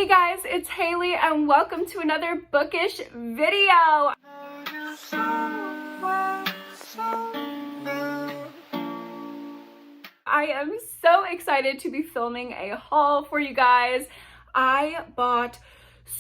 Hey guys, it's Haley and welcome to another bookish video. I am so excited to be filming a haul for you guys. I bought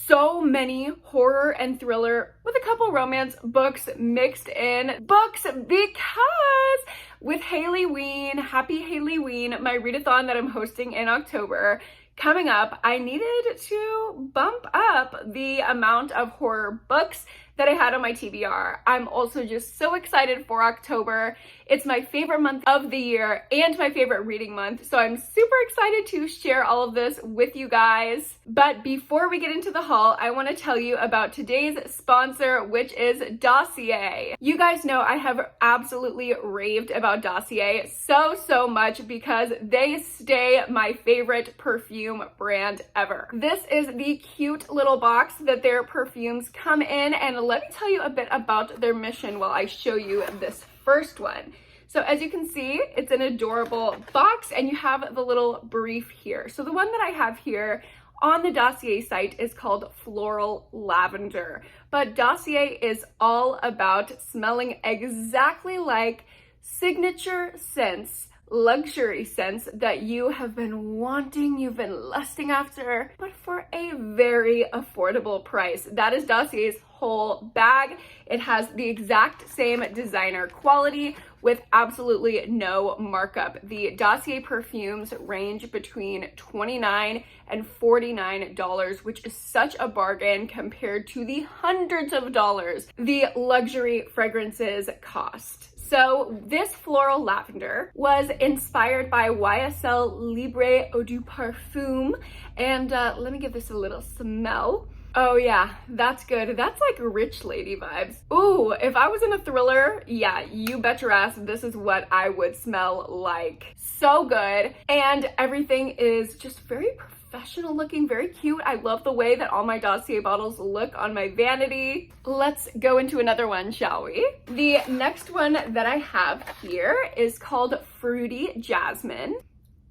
so many horror and thriller with a couple romance books mixed in books because with Halloween, happy Halloween, my readathon that I'm hosting in October coming up, I needed to bump up the amount of horror books that I had on my TBR. I'm also just so excited for October. It's my favorite month of the year and my favorite reading month, so I'm super excited to share all of this with you guys. But before we get into the haul, I want to tell you about today's sponsor, which is Dossier. You guys know I have absolutely raved about Dossier so much because they stay my favorite perfume brand ever. This is the cute little box that their perfumes come in, and let me tell you a bit about their mission while I show you this first one. So as you can see, it's an adorable box and you have the little brief here. So the one that I have here on the Dossier site is called Floral Lavender, but Dossier is all about smelling exactly like signature scents, luxury scents that you have been wanting, you've been lusting after, but for a very affordable price. That is Dossier's whole bag. It has the exact same designer quality with absolutely no markup. The Dossier perfumes range between $29 and $49, which is such a bargain compared to the hundreds of dollars the luxury fragrances cost. So this Floral Lavender was inspired by YSL Libre Eau du Parfum, and let me give this a little smell. Oh yeah, that's good. That's like rich lady vibes. Ooh, if I was in a thriller, yeah, you bet your ass this is what I would smell like. So good. And everything is just very professional looking, very cute. I love the way that all my Dossier bottles look on my vanity. Let's go into another one, shall we? The next one that I have here is called Fruity Jasmine.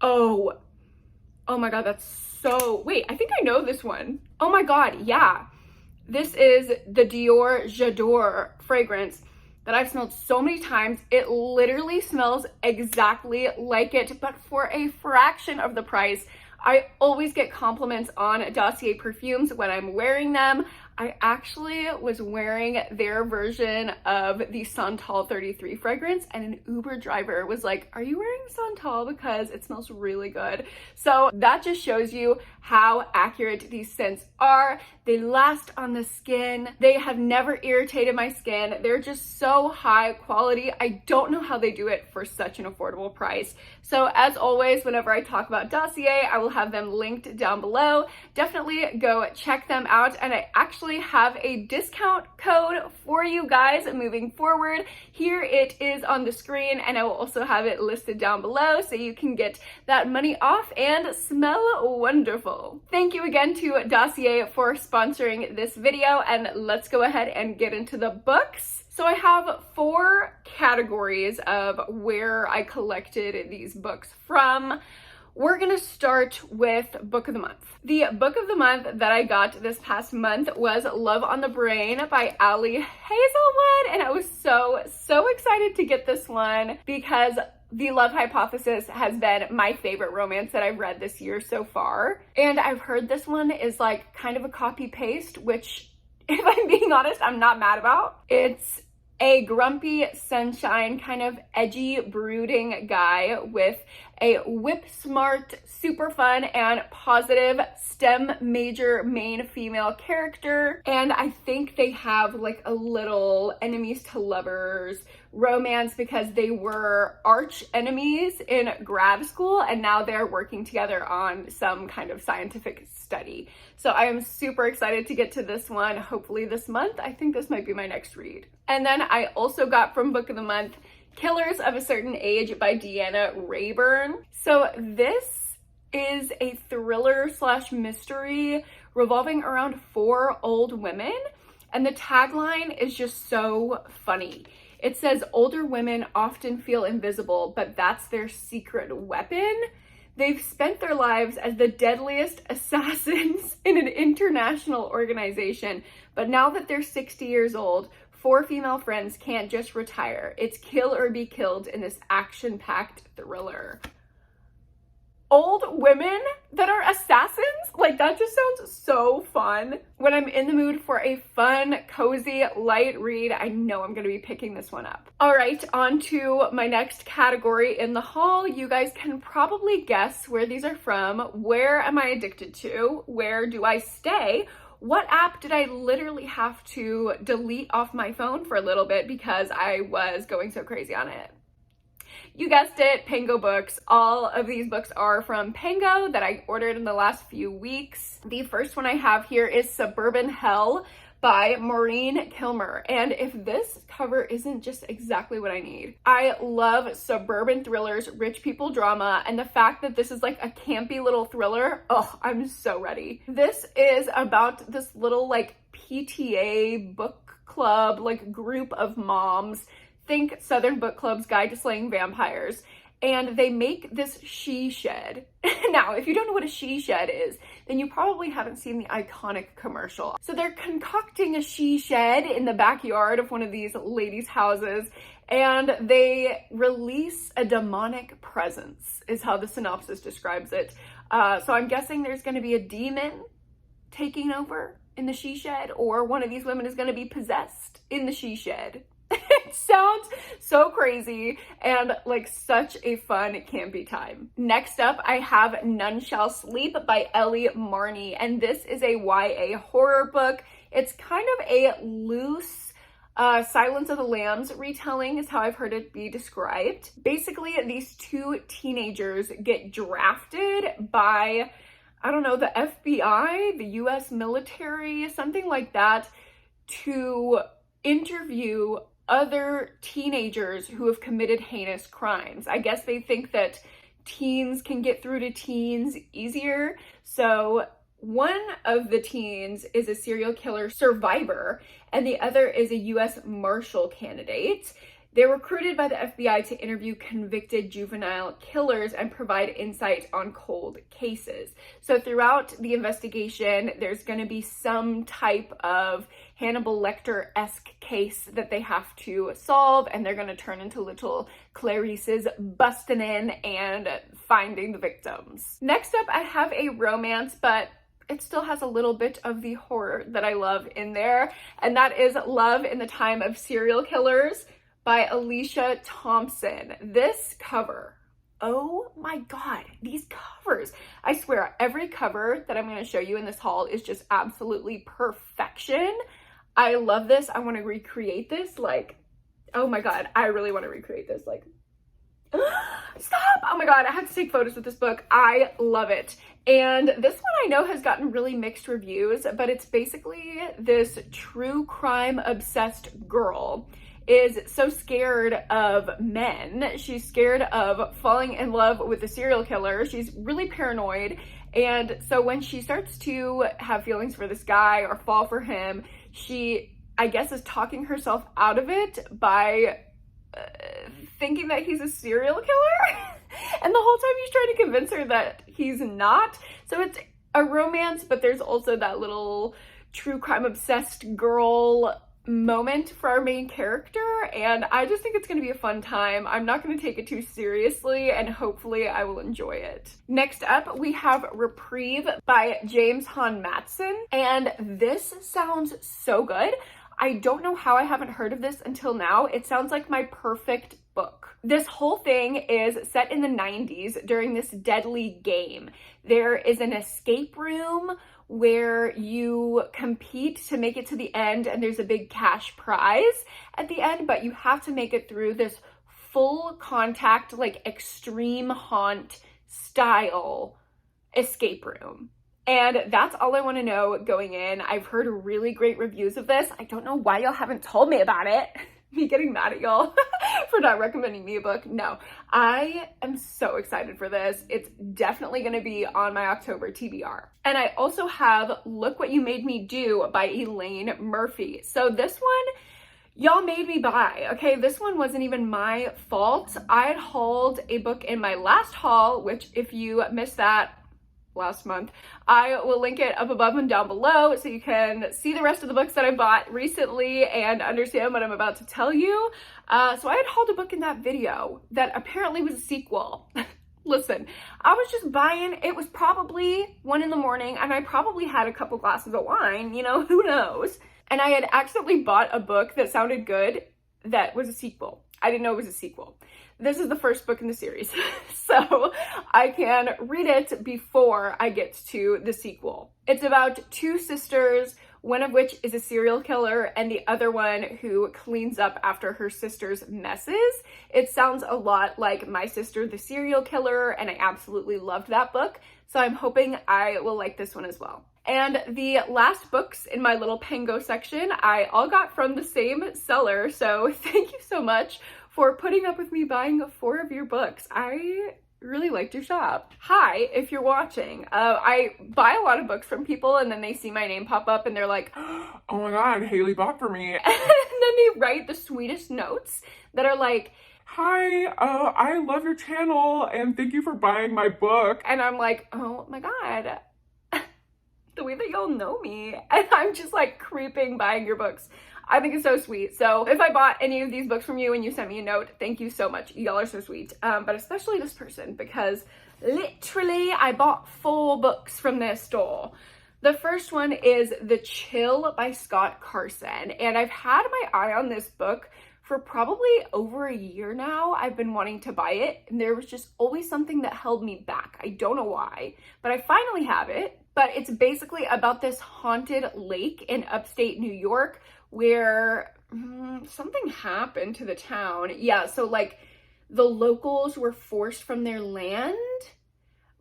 Oh my God, that's so, wait, I think I know this one. Oh my God, yeah. This is the Dior J'adore fragrance that I've smelled so many times. It literally smells exactly like it, but for a fraction of the price. I always get compliments on Dossier perfumes when I'm wearing them. I actually was wearing their version of the Santal 33 fragrance, and an Uber driver was like, "Are you wearing Santal? Because it smells really good." So that just shows you how accurate these scents are. They last on the skin. They have never irritated my skin. They're just so high quality. I don't know how they do it for such an affordable price. So as always, whenever I talk about Dossier, I will have them linked down below. Definitely go check them out. And I actually have a discount code for you guys moving forward. Here it is on the screen, and I will also have it listed down below so you can get that money off and smell wonderful. Thank you again to Dossier for sponsoring this video, and let's go ahead and get into the books. So I have 4 categories of where I collected these books from. We're gonna start with Book of the Month. The book of the month that I got this past month was Love on the Brain by Ali Hazelwood, and I was so excited to get this one because The Love Hypothesis has been my favorite romance that I've read this year so far. And I've heard this one is like kind of a copy paste, which if I'm being honest, I'm not mad about. It's a grumpy sunshine, kind of edgy, brooding guy with a whip-smart, super fun, and positive STEM major main female character. And I think they have like a little enemies to lovers romance because they were arch enemies in grad school and now they're working together on some kind of scientific study. So I am super excited to get to this one, hopefully this month. I think this might be my next read. And then I also got from Book of the Month Killers of a Certain Age by Deanna Rayburn. So this is a thriller slash mystery revolving around 4 old women, and the tagline is just so funny. It says, "Older women often feel invisible, but that's their secret weapon." They've spent their lives as the deadliest assassins in an international organization, but now that they're 60 years old, 4 female friends can't just retire. It's kill or be killed in this action-packed thriller. Old women that are assassins? Like, that just sounds so fun. When I'm in the mood for a fun, cozy, light read, I know I'm gonna be picking this one up. All right, on to my next category in the haul. You guys can probably guess where these are from. Where am I addicted to? Where do I stay? What app did I literally have to delete off my phone for a little bit because I was going so crazy on it? You guessed it, Pango books. All of these books are from Pango that I ordered in the last few weeks. The first one I have here is Suburban Hell by Maureen Kilmer. And if this cover isn't just exactly what I need. I love suburban thrillers, rich people drama, and the fact that this is like a campy little thriller, oh, I'm so ready. This is about this little like PTA book club, like group of moms. Think Southern Book Club's Guide to Slaying Vampires, and they make this she shed. Now, if you don't know what a she shed is, then you probably haven't seen the iconic commercial. So they're concocting a she shed in the backyard of one of these ladies' houses, and they release a demonic presence, is how the synopsis describes it. So I'm guessing there's going to be a demon taking over in the she shed, or one of these women is going to be possessed in the she shed. It sounds so crazy and like such a fun campy time. Next up, I have None Shall Sleep by Ellie Marney, and this is a YA horror book. It's kind of a loose Silence of the Lambs retelling is how I've heard it be described. Basically, these 2 teenagers get drafted by, I don't know, the FBI, the US military, something like that, to interview other teenagers who have committed heinous crimes. I guess they think that teens can get through to teens easier. So one of the teens is a serial killer survivor, and the other is a US Marshal candidate. They're recruited by the FBI to interview convicted juvenile killers and provide insight on cold cases. So throughout the investigation, there's going to be some type of Hannibal Lecter-esque case that they have to solve, and they're going to turn into little Clarices busting in and finding the victims. Next up, I have a romance, but it still has a little bit of the horror that I love in there, and that is Love in the Time of Serial Killers by Alicia Thompson. This cover, oh my God, these covers. I swear, every cover that I'm going to show you in this haul is just absolutely perfection. I love this. I want to recreate this. Like, oh my God, I really want to recreate this. Like, stop! Oh my God, I have to take photos with this book. I love it. And this one I know has gotten really mixed reviews, but it's basically this true crime obsessed girl is so scared of men. She's scared of falling in love with a serial killer. She's really paranoid. And so when she starts to have feelings for this guy or fall for him, she, I guess, is talking herself out of it by thinking that he's a serial killer. And the whole time he's trying to convince her that he's not. So it's a romance, but there's also that little true crime obsessed girl moment for our main character, and I just think it's going to be a fun time. I'm not going to take it too seriously, and hopefully I will enjoy it. Next up, we have Reprieve by James Hahn Matson, and this sounds so good. I don't know how I haven't heard of this until now. It sounds like my perfect book. This whole thing is set in the 90s during this deadly game. There is an escape room where you compete to make it to the end, and there's a big cash prize at the end, but you have to make it through this full contact, like extreme haunt style escape room. And that's all I want to know going in. I've heard really great reviews of this. I don't know why y'all haven't told me about it. Me getting mad at y'all for not recommending me a book. No, I am so excited for this. It's definitely going to be on my October TBR. And I also have Look What You Made Me Do by Elaine Murphy. So this one, Y'all made me buy, okay? This one wasn't even my fault. I had hauled a book in my last haul, which if you missed that last month, I will link it up above and down below so you can see the rest of the books that I bought recently and understand what I'm about to tell you. So I had hauled a book in that video that apparently was a sequel. Listen, I was just buying, it was probably 1 in the morning and I probably had a couple glasses of wine, you know, who knows? And I had accidentally bought a book that sounded good that was a sequel. I didn't know it was a sequel. This is the first book in the series, so I can read it before I get to the sequel. It's about 2 sisters, one of which is a serial killer and the other one who cleans up after her sister's messes. It sounds a lot like My Sister the Serial Killer, and I absolutely loved that book, so I'm hoping I will like this one as well. And the last books in my little Pango section, I all got from the same seller, so thank you so much for putting up with me buying 4 of your books. I really liked your shop. Hi, if you're watching. I buy a lot of books from people and then they see my name pop up and they're like, oh my God, Haley bought for me. And then they write the sweetest notes that are like, hi, I love your channel and thank you for buying my book. And I'm like, oh my God, the way that y'all know me. And I'm just like creeping buying your books. I think it's so sweet. So if I bought any of these books from you and you sent me a note, thank you so much. Y'all are so sweet. But especially this person, because literally I bought 4 books from their store. The first one is The Chill by Scott Carson. And I've had my eye on this book for probably over a year now. I've been wanting to buy it and there was just always something that held me back. I don't know why, but I finally have it. But it's basically about this haunted lake in upstate New York where something happened to the town. Yeah, so like the locals were forced from their land,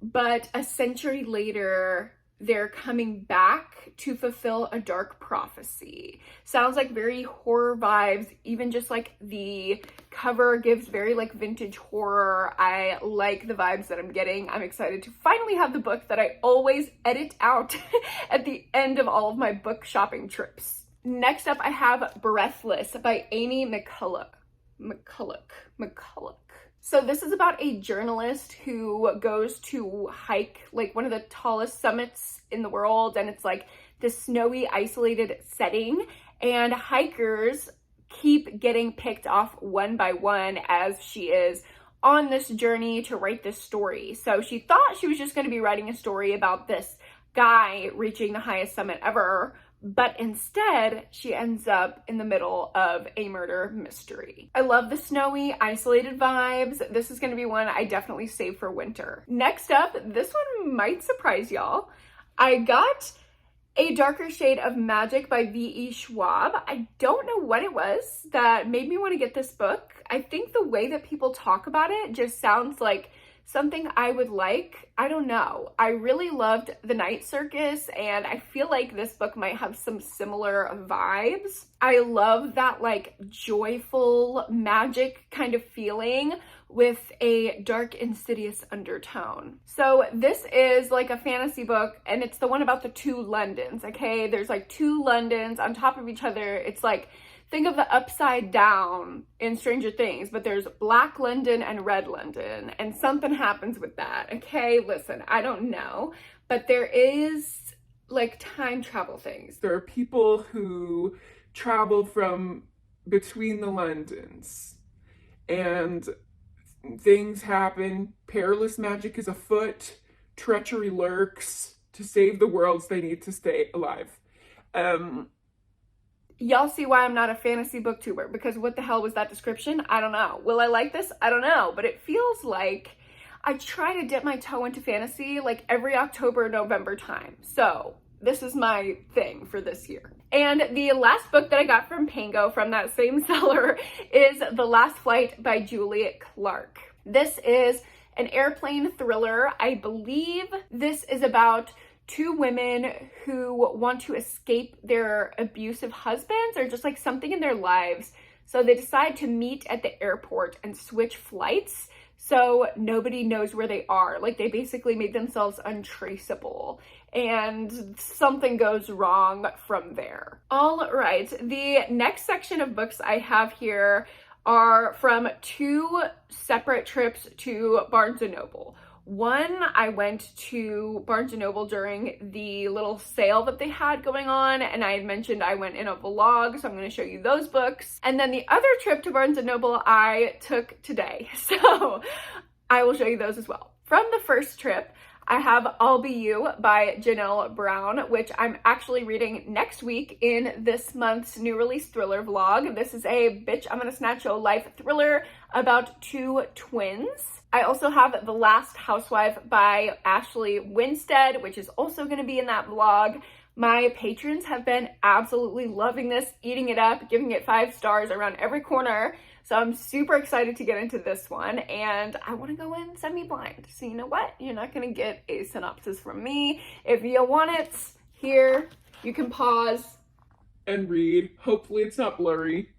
but a century later, they're coming back to fulfill a dark prophecy. Sounds like very horror vibes. Even just like the cover gives very like vintage horror. I like the vibes that I'm getting. I'm excited to finally have the book that I always edit out at the end of all of my book shopping trips. Next up, I have Breathless by Amy McCulloch. So this is about a journalist who goes to hike like one of the tallest summits in the world, and it's like this snowy, isolated setting, and hikers keep getting picked off one by one as she is on this journey to write this story. So she thought she was just going to be writing a story about this guy reaching the highest summit ever, but instead she ends up in the middle of a murder mystery. I love the snowy, isolated vibes. This is going to be one I definitely save for winter. Next up, this one might surprise y'all. I got A Darker Shade of Magic by V.E. Schwab. I don't know what it was that made me want to get this book. I think the way that people talk about it just sounds like something I would like. I don't know. I really loved The Night Circus, and I feel like this book might have some similar vibes. I love that like joyful magic kind of feeling with a dark, insidious undertone. So this is like a fantasy book, and it's the one about the 2 Londons, okay? There's like 2 Londons on top of each other. It's like, think of the upside down in Stranger Things, but there's Black London and Red London, and something happens with that, okay? Listen, I don't know, but there is like time travel things. There are people who travel from between the Londons, and things happen. Perilous magic is afoot. Treachery lurks. To save the worlds, they need to stay alive. Y'all see why I'm not a fantasy booktuber, because what the hell was that description? I don't know. Will I like this? I don't know, but it feels like I try to dip my toe into fantasy like every October, November time. So this is my thing for this year. And the last book that I got from Pango from that same seller is The Last Flight by Juliet Clark. This is an airplane thriller. I believe this is about 2 women who want to escape their abusive husbands or just like something in their lives. So they decide to meet at the airport and switch flights so nobody knows where they are. Like they basically made themselves untraceable. and something goes wrong from there. All right, the next section of books I have here are from 2 separate trips to Barnes & Noble. One, I went to Barnes & Noble during the little sale that they had going on, and I had mentioned I went in a vlog, so I'm going to show you those books. And then the other trip to Barnes & Noble I took today, so I will show you those as well. From the first trip, I have I'll Be You by Janelle Brown, which I'm actually reading next week in this month's new release thriller vlog. This is a bitch I'm gonna snatch your life thriller about 2 twins. I also have The Last Housewife by Ashley Winstead, which is also gonna be in that vlog. My patrons have been absolutely loving this, eating it up, giving it 5 stars around every corner. So I'm super excited to get into this one, and I want to go in semi-blind. So you know what? You're not going to get a synopsis from me. If you want it, here, you can pause. And read. Hopefully it's not blurry.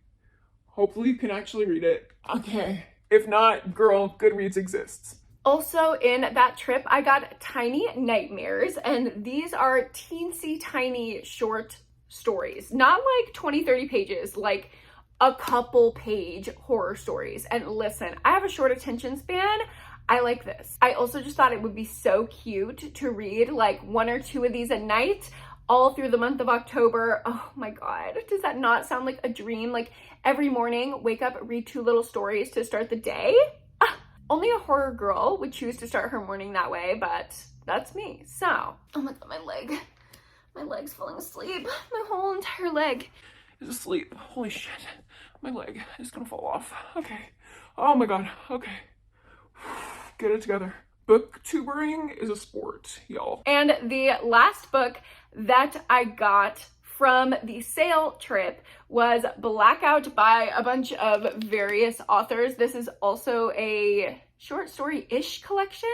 Hopefully you can actually read it. Okay. If not, girl, Goodreads exists. Also in that trip, I got Tiny Nightmares, and these are teensy tiny short stories. Not like 20, 30 pages, like a couple page horror stories. And listen, I have a short attention span. I like this. I also just thought it would be so cute to read like 1 or 2 of these a night all through the month of October. Oh my God, does that not sound like a dream? Like every morning, wake up, read 2 little stories to start the day. Only a horror girl would choose to start her morning that way, but that's me. So, oh my God, my leg's falling asleep. My whole entire leg is asleep. Holy shit. My leg is gonna fall off. Okay. Oh my God. Okay. Get it together. Booktubering is a sport, y'all. And the last book that I got from the sale trip was Blackout by a bunch of various authors. This is also a short story-ish collection.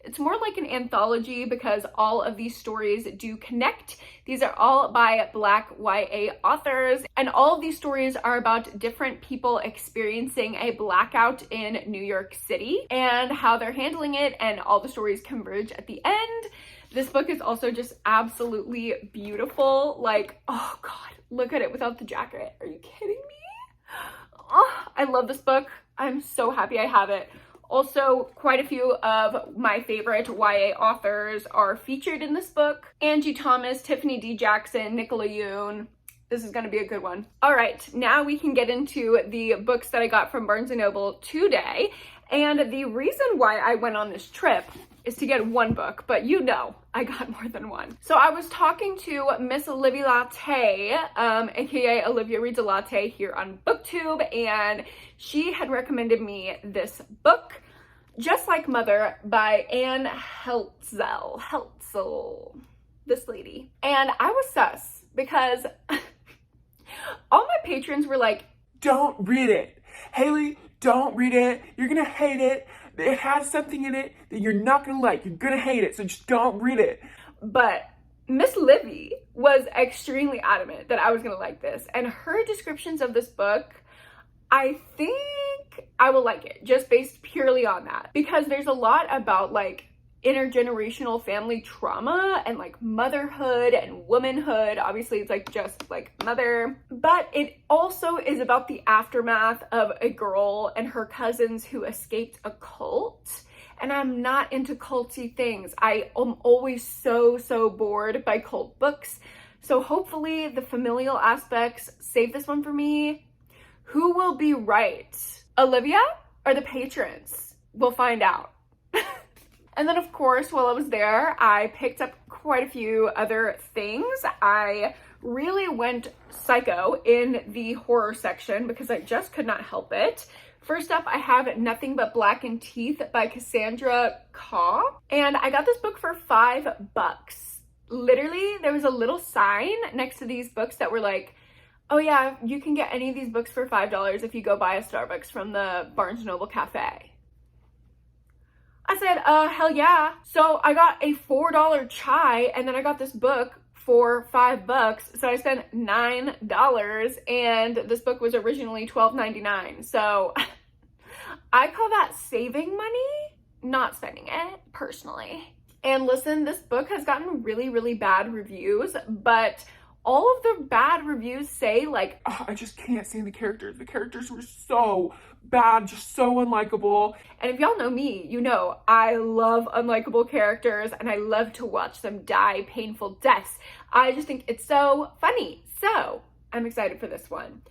It's more like an anthology because all of these stories do connect. These are all by Black YA authors, and all of these stories are about different people experiencing a blackout in New York City and how they're handling it, and all the stories converge at the end. This book is also just absolutely beautiful. Like, oh God, look at it without the jacket. Are you kidding me? Oh, I love this book. I'm so happy I have it. Also, quite a few of my favorite YA authors are featured in this book. Angie Thomas, Tiffany D. Jackson, Nicola Yoon. This is gonna be a good one. All right, now we can get into the books that I got from Barnes & Noble today. And the reason why I went on this trip is to get 1 book, but you know, I got more than 1. So I was talking to Miss Olivia Latte, aka Olivia Reads a Latte here on BookTube, and she had recommended me this book, Just Like Mother by Anne Heltzel, this lady. And I was sus because all my patrons were like, don't read it. Hailey, don't read it. You're gonna hate it. It has something in it that you're not gonna like. You're gonna hate it, so just don't read it. But Miss Livy was extremely adamant that I was gonna like this, and her descriptions of this book, I think I will like it just based purely on that, because there's a lot about like intergenerational family trauma and like motherhood and womanhood. Obviously it's like just like mother, but it also is about the aftermath of a girl and her cousins who escaped a cult. And I'm not into culty things. I am always so bored by cult books. So hopefully the familial aspects save this one for me. Who will be right? Olivia or the patrons? We'll find out. And then, of course, while I was there, I picked up quite a few other things. I really went psycho in the horror section because I just could not help it. First up, I have Nothing But Blackened Teeth by Cassandra Khaw. And I got this book for $5. Literally, there was a little sign next to these books that were like, oh yeah, you can get any of these books for $5 if you go buy a Starbucks from the Barnes & Noble cafe. I said, hell yeah. So I got a $4 chai, and then I got this book for $5. So I spent $9, and this book was originally $12.99. So I call that saving money, not spending it, personally. And listen, this book has gotten really, really bad reviews, but all of the bad reviews say like, oh, I just can't stand the characters. The characters were so bad, just so unlikable. And if y'all know me, you know I love unlikable characters and I love to watch them die painful deaths. I just think it's so funny. So I'm excited for this one.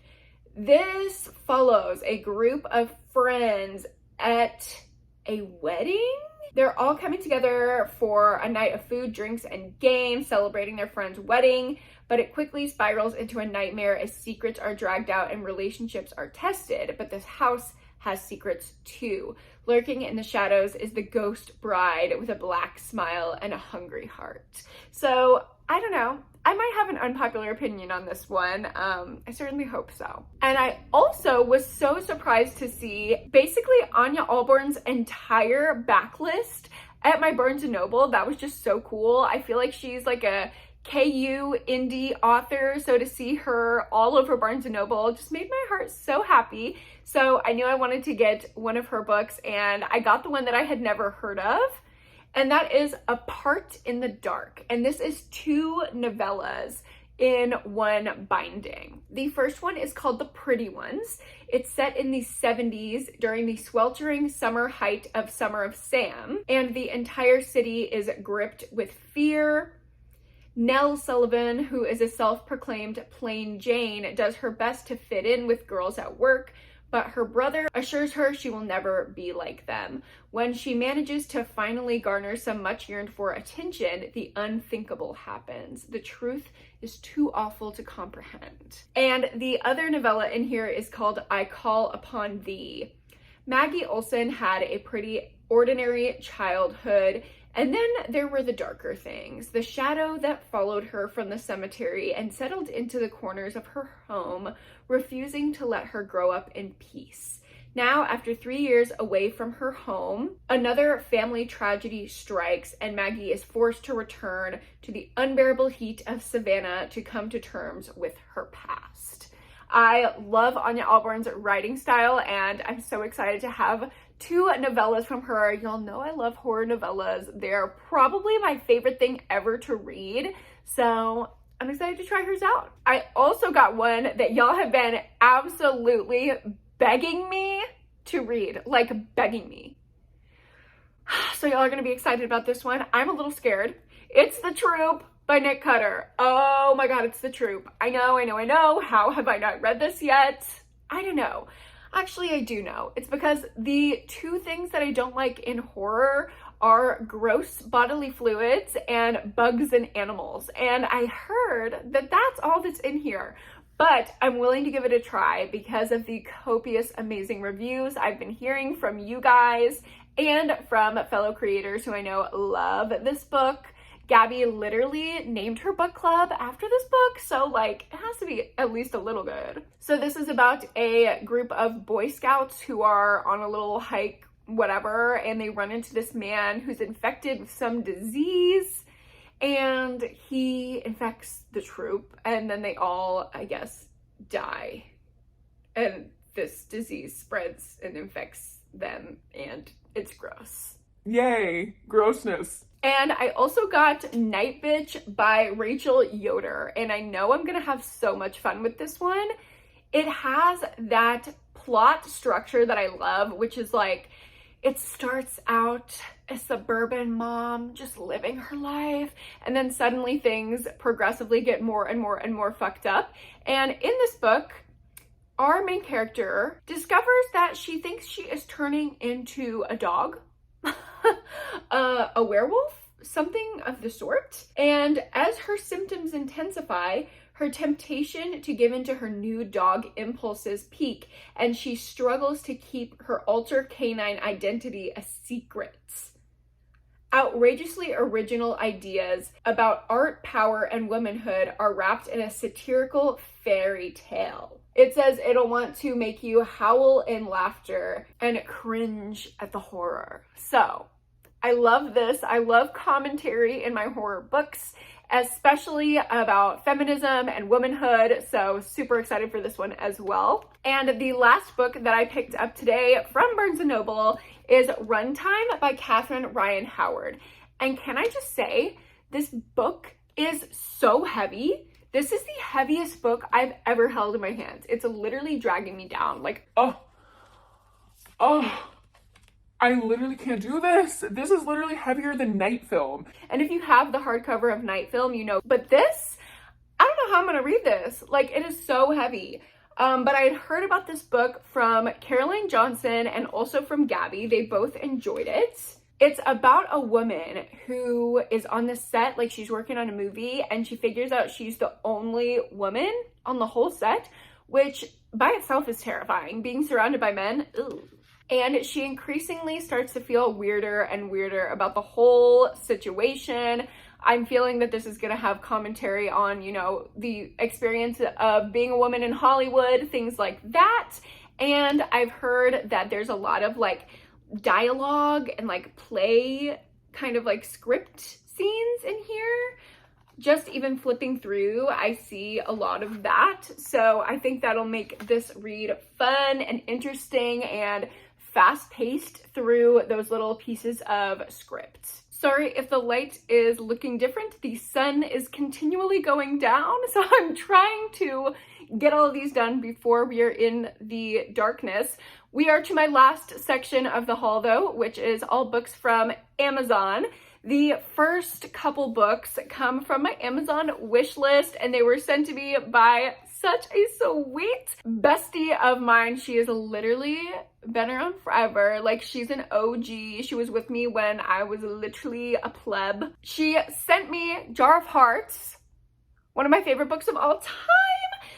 This follows a group of friends at a wedding. They're all coming together for a night of food, drinks, and games, celebrating their friend's wedding, but it quickly spirals into a nightmare as secrets are dragged out and relationships are tested. But this house has secrets too. Lurking in the shadows is the ghost bride with a black smile and a hungry heart. So, I don't know. I might have an unpopular opinion on this one. I certainly hope so. And I also was so surprised to see basically Anya Allborn's entire backlist at my Barnes & Noble. That was just so cool. I feel like she's like a KU indie author, so to see her all over Barnes & Noble just made my heart so happy. So I knew I wanted to get one of her books, and I got the one that I had never heard of, and that is Apart in the Dark. And this is 2 novellas in one binding. The first one is called The Pretty Ones. It's set in the 70s during the sweltering summer height of Summer of Sam, and the entire city is gripped with fear. Nell Sullivan, who is a self-proclaimed plain Jane, does her best to fit in with girls at work, but her brother assures her she will never be like them. When she manages to finally garner some much yearned for attention, the unthinkable happens. The truth is too awful to comprehend. And the other novella in here is called I Call Upon Thee. Maggie Olson had a pretty ordinary childhood, and then there were the darker things. The shadow that followed her from the cemetery and settled into the corners of her home, refusing to let her grow up in peace. Now, after 3 years away from her home, another family tragedy strikes, and Maggie is forced to return to the unbearable heat of Savannah to come to terms with her past. I love Anya Allborn's writing style, and I'm so excited to have 2 novellas from her. Y'all know I love horror novellas. They're probably my favorite thing ever to read, so I'm excited to try hers out. I also got one that y'all have been absolutely begging me to read, like begging me. So y'all are gonna be excited about this one. I'm a little scared. It's The Troop by Nick Cutter. Oh my God, it's The Troop. I know. How have I not read this yet? I don't know. Actually, I do know. It's because the 2 things that I don't like in horror are gross bodily fluids and bugs and animals. And I heard that that's all that's in here. But I'm willing to give it a try because of the copious, amazing reviews I've been hearing from you guys and from fellow creators who I know love this book. Gabby literally named her book club after this book, so like it has to be at least a little good. So this is about a group of Boy Scouts who are on a little hike, whatever, and they run into this man who's infected with some disease, and he infects the troop, and then they all, I guess, die. And this disease spreads and infects them, and it's gross. Yay, grossness. And I also got Night Bitch by Rachel Yoder, and I know I'm gonna have so much fun with this one. It has that plot structure that I love, which is like, it starts out a suburban mom just living her life, and then suddenly things progressively get more and more and more fucked up. And in this book, our main character discovers that she thinks she is turning into a dog, a werewolf, something of the sort. And as her symptoms intensify, her temptation to give into her new dog impulses peak, and she struggles to keep her alter canine identity a secret. Outrageously original ideas about art, power, and womanhood are wrapped in a satirical fairy tale. It says it'll want to make you howl in laughter and cringe at the horror. So, I love this. I love commentary in my horror books, especially about feminism and womanhood, so super excited for this one as well. And the last book that I picked up today from Barnes & Noble is Runtime by Catherine Ryan Howard. And can I just say, this book is so heavy. This is the heaviest book I've ever held in my hands. It's literally dragging me down. Like, oh, I literally can't do this. This is literally heavier than Night Film. And if you have the hardcover of Night Film, you know, but this, I don't know how I'm gonna read this. Like, it is so heavy. But I had heard about this book from Caroline Johnson and also from Gabby. They both enjoyed it. It's about a woman who is on the set, like she's working on a movie, and she figures out she's the only woman on the whole set, which by itself is terrifying, being surrounded by men. Ugh. And she increasingly starts to feel weirder and weirder about the whole situation. I'm feeling that this is gonna have commentary on, you know, the experience of being a woman in Hollywood, things like that. And I've heard that there's a lot of like dialogue and like play kind of like script scenes in here. Just even flipping through, I see a lot of that. So I think that'll make this read fun and interesting and fast-paced through those little pieces of script. Sorry if the light is looking different. The sun is continually going down, so I'm trying to get all of these done before we are in the darkness. We are to my last section of the haul though, which is all books from Amazon. The first couple books come from my Amazon wish list, and they were sent to me by such a sweet bestie of mine. She has literally been around forever. Like, she's an OG. She was with me when I was literally a pleb. She sent me Jar of Hearts, one of my favorite books of all time.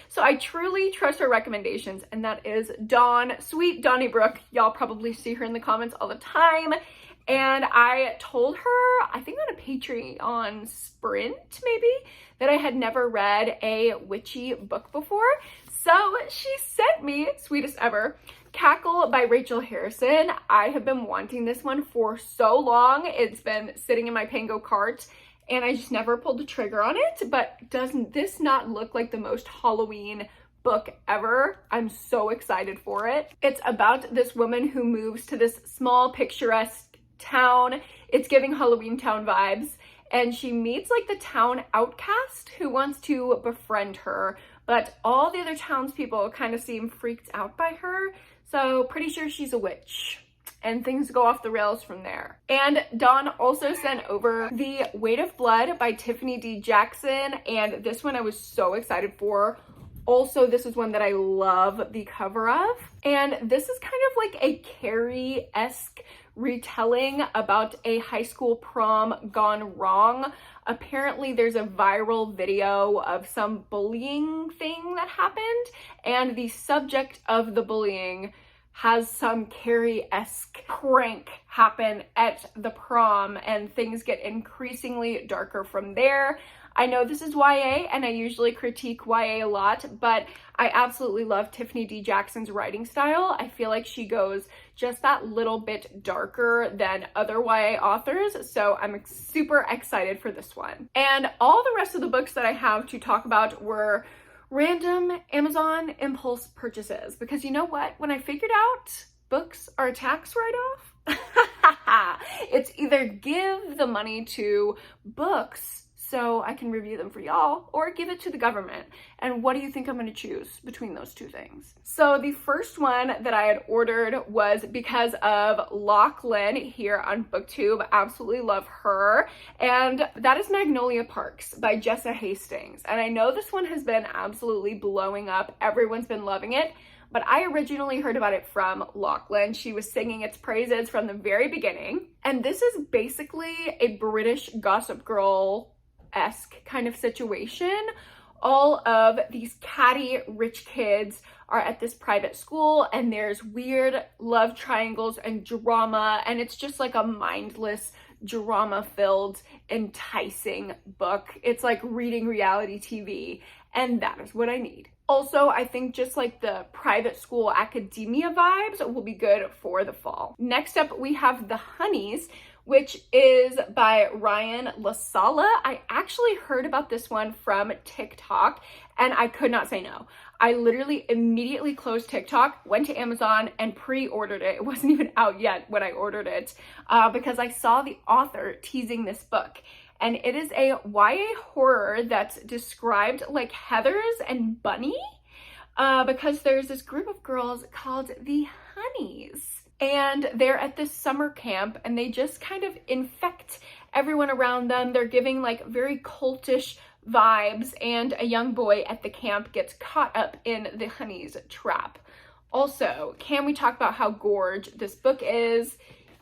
So I truly trust her recommendations, and that is Dawn, sweet Donnybrook. Y'all probably see her in the comments all the time. And I told her, I think on a Patreon sprint maybe, that I had never read a witchy book before. So she sent me, sweetest ever, Cackle by Rachel Harrison. I have been wanting this one for so long. It's been sitting in my Pango cart and I just never pulled the trigger on it. But doesn't this not look like the most Halloween book ever? I'm so excited for it. It's about this woman who moves to this small picturesque town. It's giving Halloween Town vibes, and she meets like the town outcast who wants to befriend her, but all the other townspeople kind of seem freaked out by her, so pretty sure she's a witch, and things go off the rails from there. And Dawn also sent over The Weight of Blood by Tiffany D. Jackson, and this one I was so excited for. Also, this is one that I love the cover of, and this is kind of like a Carrie-esque retelling about a high school prom gone wrong. Apparently there's a viral video of some bullying thing that happened, and the subject of the bullying has some Carrie-esque prank happen at the prom, and things get increasingly darker from there. I know this is YA, and I usually critique YA a lot, but I absolutely love Tiffany D. Jackson's writing style. I feel like she goes just that little bit darker than other YA authors, so I'm super excited for this one. And all the rest of the books that I have to talk about were random Amazon impulse purchases, because you know what? When I figured out books are a tax write-off, it's either give the money to books so I can review them for y'all, or give it to the government. And what do you think I'm gonna choose between those two things? So the first one that I had ordered was because of Lachlan here on BookTube. Absolutely love her. And that is Magnolia Parks by Jessa Hastings. And I know this one has been absolutely blowing up. Everyone's been loving it. But I originally heard about it from Lachlan. She was singing its praises from the very beginning. And this is basically a British Gossip Girl-esque kind of situation. All of these catty rich kids are at this private school, and there's weird love triangles and drama, and it's just like a mindless, drama-filled, enticing book. It's like reading reality TV, and that is what I need. Also, I think just like the private school academia vibes will be good for the fall. Next up, we have The Honeys, which is by Ryan LaSala. I actually heard about this one from TikTok and I could not say no. I literally immediately closed TikTok, went to Amazon and pre-ordered it. It wasn't even out yet when I ordered it because I saw the author teasing this book. And it is a YA horror that's described like Heathers and Bunny because there's this group of girls called the Honeys. And they're at this summer camp and they just kind of infect everyone around them. They're giving like very cultish vibes, and a young boy at the camp gets caught up in the Honeys' trap. Also, can we talk about how gorge this book is?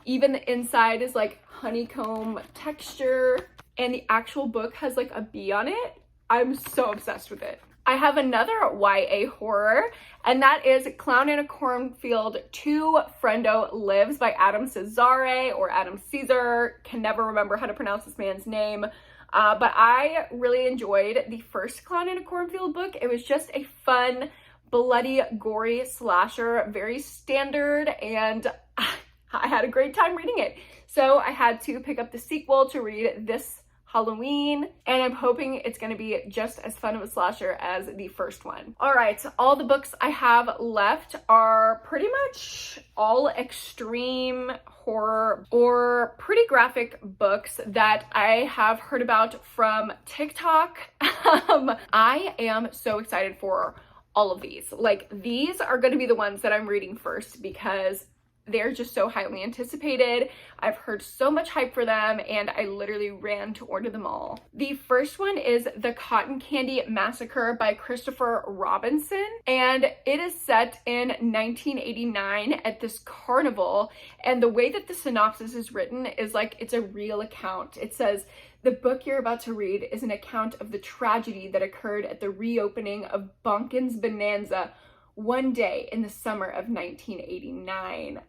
Even the inside is like honeycomb texture, and the actual book has like a bee on it. I'm so obsessed with it. I have another YA horror, and that is Clown in a Cornfield 2 Friendo Lives by Adam Cesare, or Adam Caesar. Can never remember how to pronounce this man's name. But I really enjoyed the first Clown in a Cornfield book. It was just a fun, bloody, gory slasher, very standard, and I had a great time reading it. So I had to pick up the sequel to read this Halloween, and I'm hoping it's going to be just as fun of a slasher as the first one. All right, so all the books I have left are pretty much all extreme horror or pretty graphic books that I have heard about from TikTok. I am so excited for all of these. Like, these are going to be the ones that I'm reading first because they're just so highly anticipated. I've heard so much hype for them and I literally ran to order them all. The first one is The Cotton Candy Massacre by Christopher Robinson, and it is set in 1989 at this carnival, and the way that the synopsis is written is like it's a real account. It says, "The book you're about to read is an account of the tragedy that occurred at the reopening of Bonkin's Bonanza one day in the summer of 1989.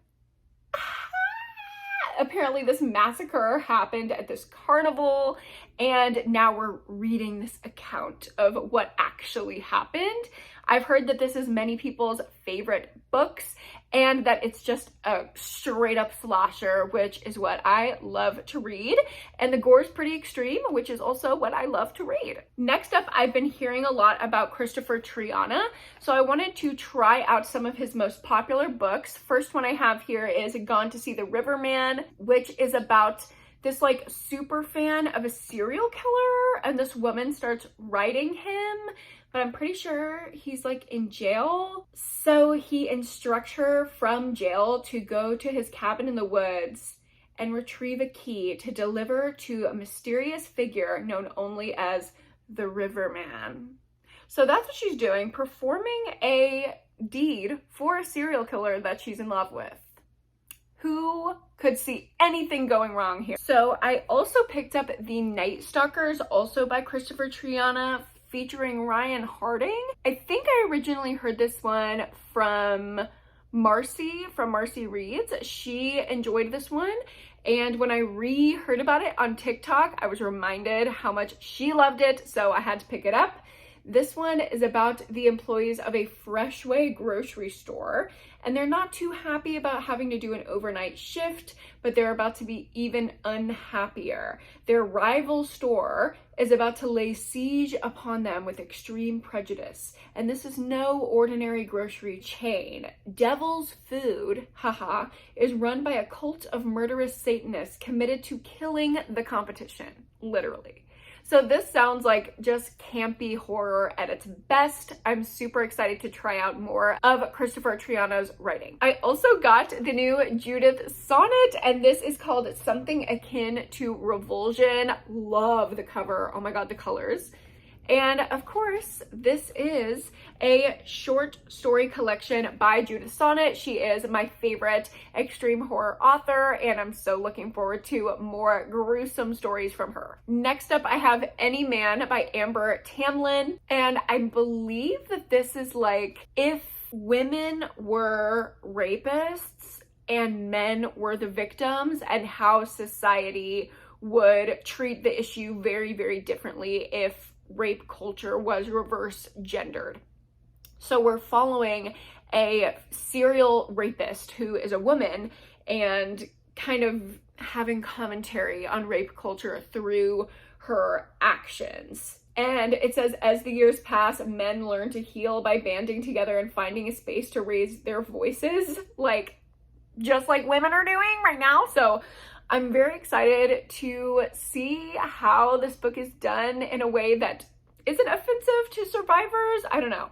Apparently this massacre happened at this carnival, and now we're reading this account of what actually happened. I've heard that this is many people's favorite books and that it's just a straight up slasher, which is what I love to read. And the gore is pretty extreme, which is also what I love to read. Next up, I've been hearing a lot about Christopher Triana, so I wanted to try out some of his most popular books. First one I have here is Gone to See the Riverman, which is about this like super fan of a serial killer, and this woman starts writing him, but I'm pretty sure he's like in jail. So he instructs her from jail to go to his cabin in the woods and retrieve a key to deliver to a mysterious figure known only as the Riverman. So that's what she's doing, performing a deed for a serial killer that she's in love with. Who could see anything going wrong here? So I also picked up The Night Stalkers, also by Christopher Triana, featuring Ryan Harding. I think I originally heard this one from Marcy Reads. She enjoyed this one, and when I re-heard about it on TikTok, I was reminded how much she loved it, so I had to pick it up. This one is about the employees of a Freshway grocery store, and they're not too happy about having to do an overnight shift, but they're about to be even unhappier. Their rival store is about to lay siege upon them with extreme prejudice, and this is no ordinary grocery chain. Devil's Food, haha, is run by a cult of murderous Satanists committed to killing the competition, literally. So this sounds like just campy horror at its best. I'm super excited to try out more of Christopher Triana's writing. I also got the new Judith sonnet, and this is called Something Akin to Revulsion. Love the cover. Oh my God, the colors. And of course, this is a short story collection by Judith Sonnet. She is my favorite extreme horror author, and I'm so looking forward to more gruesome stories from her. Next up, I have Any Man by Amber Tamlin, and I believe that this is like if women were rapists and men were the victims, and how society would treat the issue very, very differently if rape culture was reverse gendered. So we're following a serial rapist who is a woman and kind of having commentary on rape culture through her actions. And it says, as the years pass, men learn to heal by banding together and finding a space to raise their voices, like just like women are doing right now. So I'm very excited to see how this book is done in a way that isn't offensive to survivors. I don't know.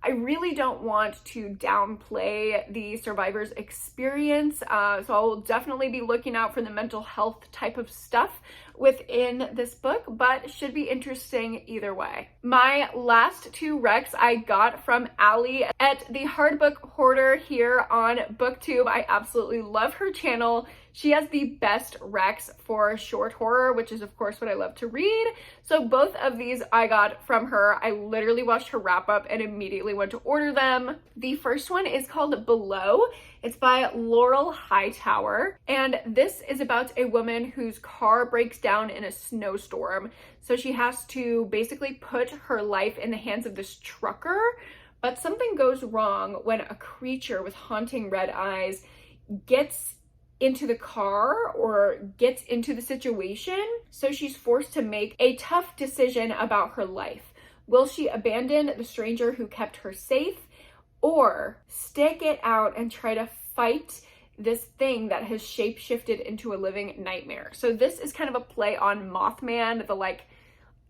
I really don't want to downplay the survivor's experience, so I'll definitely be looking out for the mental health type of stuff within this book, but should be interesting either way. My last two recs I got from Allie at the Hardbook Hoarder here on BookTube. I absolutely love her channel. She has the best recs for short horror, which is of course what I love to read. So both of these I got from her. I literally watched her wrap up and immediately went to order them. The first one is called Below. It's by Laurel Hightower, and this is about a woman whose car breaks down in a snowstorm. So she has to basically put her life in the hands of this trucker, but something goes wrong when a creature with haunting red eyes gets into the car or gets into the situation. So she's forced to make a tough decision about her life. Will she abandon the stranger who kept her safe, or stick it out and try to fight this thing that has shape-shifted into a living nightmare? So this is kind of a play on Mothman, the like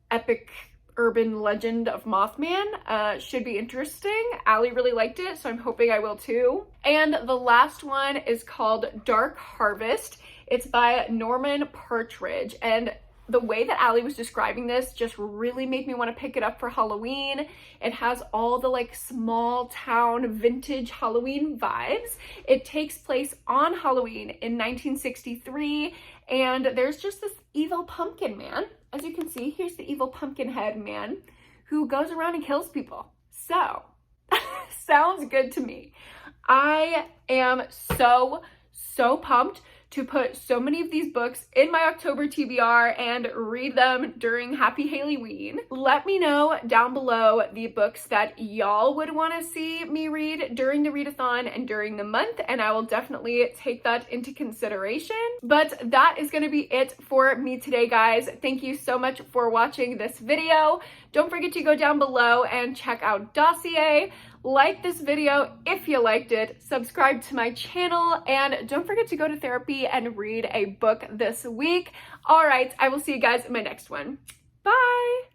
epic urban legend of Mothman. Should be interesting. Allie really liked it, so I'm hoping I will too. And the last one is called Dark Harvest. It's by Norman Partridge, and the way that Allie was describing this just really made me want to pick it up for Halloween. It has all the like small town vintage Halloween vibes. It takes place on Halloween in 1963, and there's just this evil pumpkin man. As you can see, here's the evil pumpkin head man who goes around and kills people. So, sounds good to me. I am so pumped to put so many of these books in my October TBR and read them during Happy Hailey-ween. Let me know down below the books that y'all would want to see me read during the readathon and during the month, and I will definitely take that into consideration. But that is going to be it for me today, guys. Thank you so much for watching this video. Don't forget to go down below and check out Dossier. Like this video if you liked it, subscribe to my channel, and don't forget to go to therapy and read a book this week. All right, I will see you guys in my next one. Bye!